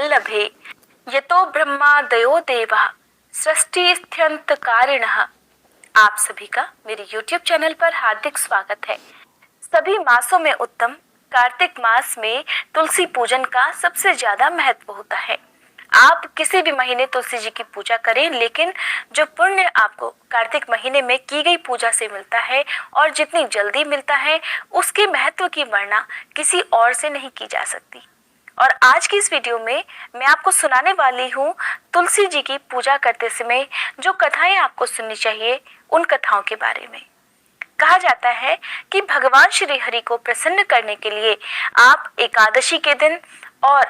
लभे यतो ब्रह्मादयो देवा सृष्टि स्थित्यंत कारिणः। आप सभी का मेरे YouTube चैनल पर हार्दिक स्वागत है। सभी मासों में उत्तम कार्तिक मास में तुलसी पूजन का सबसे ज्यादा महत्व होता है। आप किसी भी महीने तुलसी जी की पूजा करें, लेकिन जो पुण्य आपको कार्तिक महीने में की गई पूजा से मिलता है और जितनी जल्दी मिलता है, उसके महत्व की वर्णना किसी और से नहीं की जा सकती। और आज की इस वीडियो में मैं आपको सुनाने वाली हूँ तुलसी जी की पूजा करते समय जो कथाएं आपको सुननी चाहिए, उन कथाओं के बारे में। कहा जाता है कि भगवान श्री हरि को प्रसन्न करने के लिए आप एकादशी के दिन और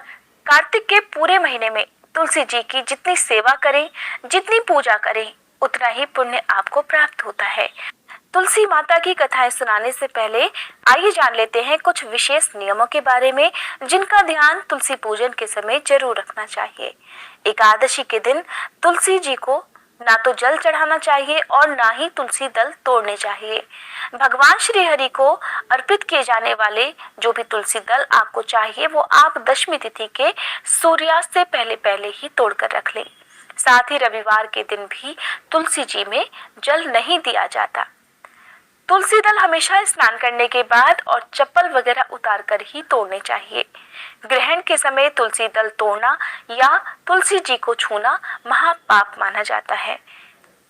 कार्तिक के पूरे महीने में तुलसी जी की जितनी सेवा करें, जितनी पूजा करें, उतना ही पुण्य आपको प्राप्त होता है। तुलसी माता की कथाएं सुनाने से पहले आइए जान लेते हैं कुछ विशेष नियमों के बारे में, जिनका ध्यान तुलसी पूजन के समय जरूर रखना चाहिए। एकादशी के दिन तुलसी जी को ना तो जल चढ़ाना चाहिए और ना ही तुलसी दल तोड़ने चाहिए। भगवान श्री हरि को अर्पित किए जाने वाले जो भी तुलसी दल आपको चाहिए, वो आप दशमी तिथि के सूर्यास्त से पहले पहले ही तोड़कर रख लें। साथ ही रविवार के दिन भी तुलसी जी में जल नहीं दिया जाता। तुलसी दल हमेशा स्नान करने के बाद और चप्पल वगैरह उतार कर ही तोड़ने चाहिए। ग्रहण के समय तुलसी दल तोड़ना या तुलसी जी को छूना महापाप माना जाता है।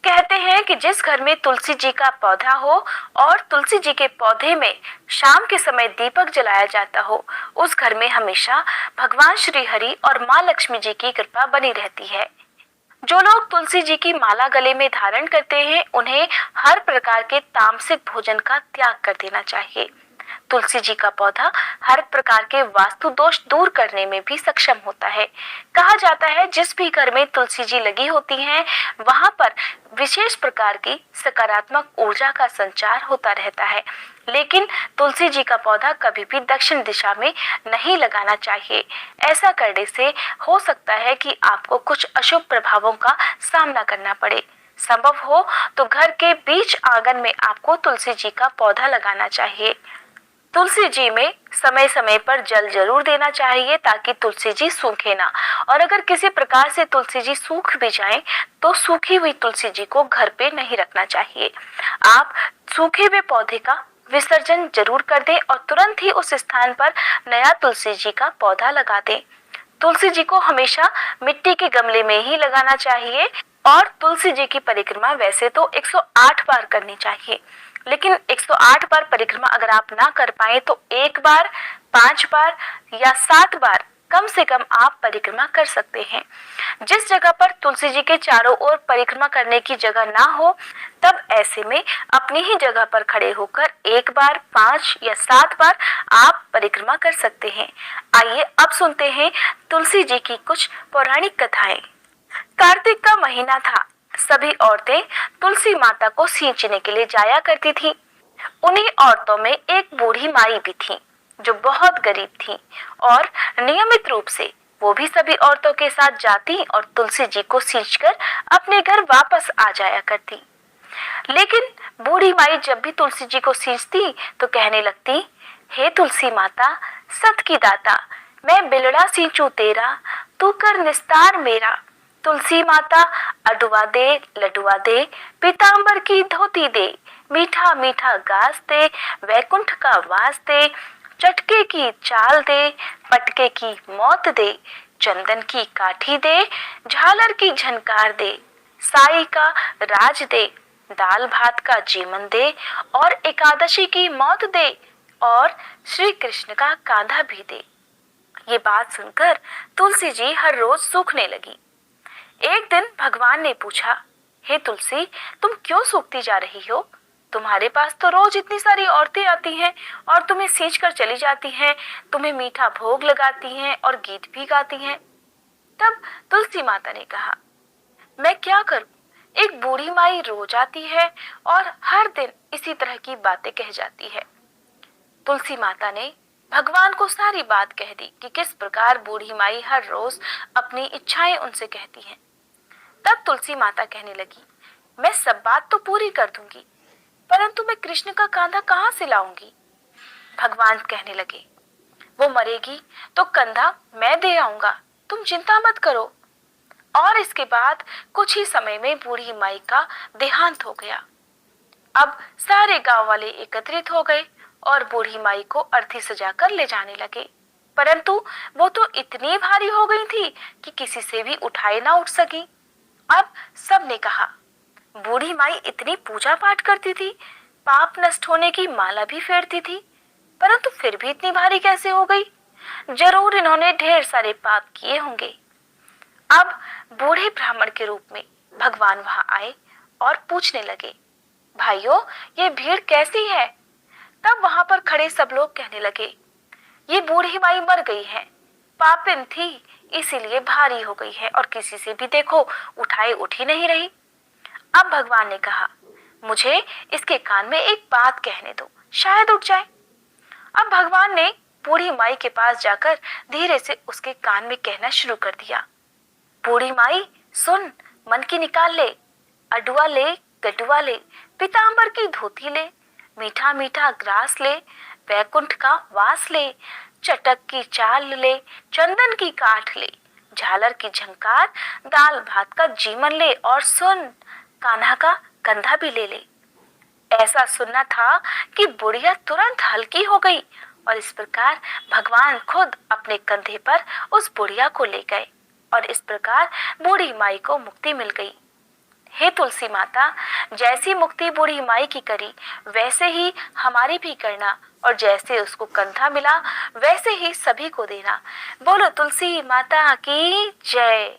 कहते हैं कि जिस घर में तुलसी जी का पौधा हो और तुलसी जी के पौधे में शाम के समय दीपक जलाया जाता हो, उस घर में हमेशा भगवान श्री हरि और माँ लक्ष्मी जी की कृपा बनी रहती है। जो लोग तुलसी जी की माला गले में धारण करते हैं, उन्हें हर प्रकार के तामसिक भोजन का त्याग कर देना चाहिए। तुलसी जी का पौधा हर प्रकार के वास्तु दोष दूर करने में भी सक्षम होता है। कहा जाता है जिस भी घर में तुलसी जी लगी होती हैं, वहां पर विशेष प्रकार की सकारात्मक ऊर्जा का संचार होता रहता है। लेकिन तुलसी जी का पौधा कभी भी दक्षिण दिशा में नहीं लगाना चाहिए। ऐसा करने से हो सकता है कि आपको कुछ अशुभ प्रभावों का सामना करना पड़े। संभव हो तो घर के बीच आंगन में आपको तुलसी जी का पौधा लगाना चाहिए। तुलसी जी में समय समय पर जल जरूर देना चाहिए ताकि तुलसी जी सूखे ना, और अगर किसी प्रकार से तुलसी जी सूख भी जाएं, तो सूखी हुई तुलसी जी को घर पे नहीं रखना चाहिए। आप सूखे हुए पौधे का विसर्जन जरूर कर दें और तुरंत ही उस स्थान पर नया तुलसी जी का पौधा लगा दें। तुलसी जी को हमेशा मिट्टी के गमले में ही लगाना चाहिए और तुलसी जी की परिक्रमा वैसे तो 108 बार करनी चाहिए, लेकिन 108 बार परिक्रमा अगर आप ना कर पाए तो 1 बार, 5 बार या 7 बार कम से कम आप परिक्रमा कर सकते हैं। जिस जगह पर तुलसी जी के चारों ओर परिक्रमा करने की जगह ना हो, तब ऐसे में अपनी ही जगह पर खड़े होकर 1 बार, 5 या 7 बार आप परिक्रमा कर सकते हैं। आइए अब सुनते हैं तुलसी जी की कुछ पौराणिक कथाएं। कार्तिक का महीना था। सभी औरतें तुलसी माता को सींचने के लिए जाया करती थीं। उन्हीं औरतों में एक बूढ़ी माई भी थी जो बहुत गरीब थी और नियमित रूप से वो भी सभी औरतों के साथ जाती और तुलसी जी को सींचकर अपने घर वापस आ जाया करती। लेकिन बूढ़ी माई जब भी तुलसी जी को सींचती तो कहने लगती, हे तुलसी माता सत की दाता, मैं बिलड़ा सींचू तेरा, तू कर निस्तार मेरा। तुलसी माता अडुआ दे, लडुआ दे, पीतांबर की धोती दे, मीठा मीठा घास दे, वैकुंठ का वास दे, चटके की चाल दे, पटके की मौत दे, चंदन की काठी दे, झालर की झनकार दे, साई का राज दे, दाल भात का जीवन दे और एकादशी की मौत दे और श्री कृष्ण का कांधा भी दे। ये बात सुनकर तुलसी जी हर रोज सूखने लगी। एक दिन भगवान ने पूछा, हे तुलसी, तुम क्यों सूखती जा रही हो? तुम्हारे पास तो रोज इतनी सारी औरतें आती हैं और तुम्हें सींच कर चली जाती हैं, तुम्हें मीठा भोग लगाती हैं और गीत भी गाती हैं। तब तुलसी माता ने कहा, मैं क्या करूं? एक बूढ़ी माई रोज आती है और हर दिन इसी तरह की बातें कह जाती है। तुलसी माता ने भगवान को सारी बात कह दी कि किस प्रकार बूढ़ी माई हर रोज अपनी इच्छाएं उनसे कहती हैं। तब तुलसी माता कहने लगी, मैं सब बात तो पूरी कर दूंगी, परंतु मैं कृष्ण का कांधा कहाँ से लाऊंगी? भगवान कहने लगे, वो मरेगी तो कंधा मैं दे आऊंगा, तुम चिंता मत करो। और इसके बाद कुछ ही समय में बूढ़ी माई का देहांत हो गया। अब सारे गांव वाले एकत्रित हो गए और बूढ़ी माई को अर्थी सजाकर ले जाने लगे, परंतु वो तो इतनी भारी हो गई थी कि किसी से भी उठाए ना उठ सकी। अब सब ने कहा, बूढ़ी माई इतनी पूजा पाठ करती थी, पाप नष्ट होने की माला भी फेरती थी, परंतु फिर भी इतनी भारी कैसे हो गई? जरूर इन्होंने ढेर सारे पाप किए होंगे। अब बूढ़े ब्राह्मण के रूप में भगवान वहां आए और पूछने लगे, भाइयों ये भीड़ कैसी है? तब वहां पर खड़े सब लोग कहने लगे, ये बूढ़ी माई मर गई है, पापिन थी इसीलिए भारी हो गई है और किसी से भी देखो उठाए उठ ही नहीं रही। अब भगवान ने कहा, मुझे इसके कान में एक बात कहने दो, शायद उठ जाए। अब भगवान ने बूढ़ी माई के पास जाकर धीरे से उसके कान में कहना शुरू कर दिया, बूढ़ी माई सुन, मन की निकाल ले, अडुआ ले, गडुआ ले, पीतांबर की धोती ले, मीठा मीठा ग्रास ले, वैकुंठ का वास ले, चटक की चाल ले, चंदन की काठ ले, झालर की झंकार, दाल भात का जीवन ले और सुन, कान्हा का कंधा भी ले ले। ऐसा सुनना था कि बुढ़िया तुरंत हल्की हो गई और इस प्रकार भगवान खुद अपने कंधे पर उस बुढ़िया को ले गए और इस प्रकार बूढ़ी माई को मुक्ति मिल गई। हे तुलसी माता, जैसी मुक्ति बूढ़ी माई की करी वैसे ही हमारी भी करना और जैसे उसको कंधा मिला वैसे ही सभी को देना। बोलो तुलसी माता की जय।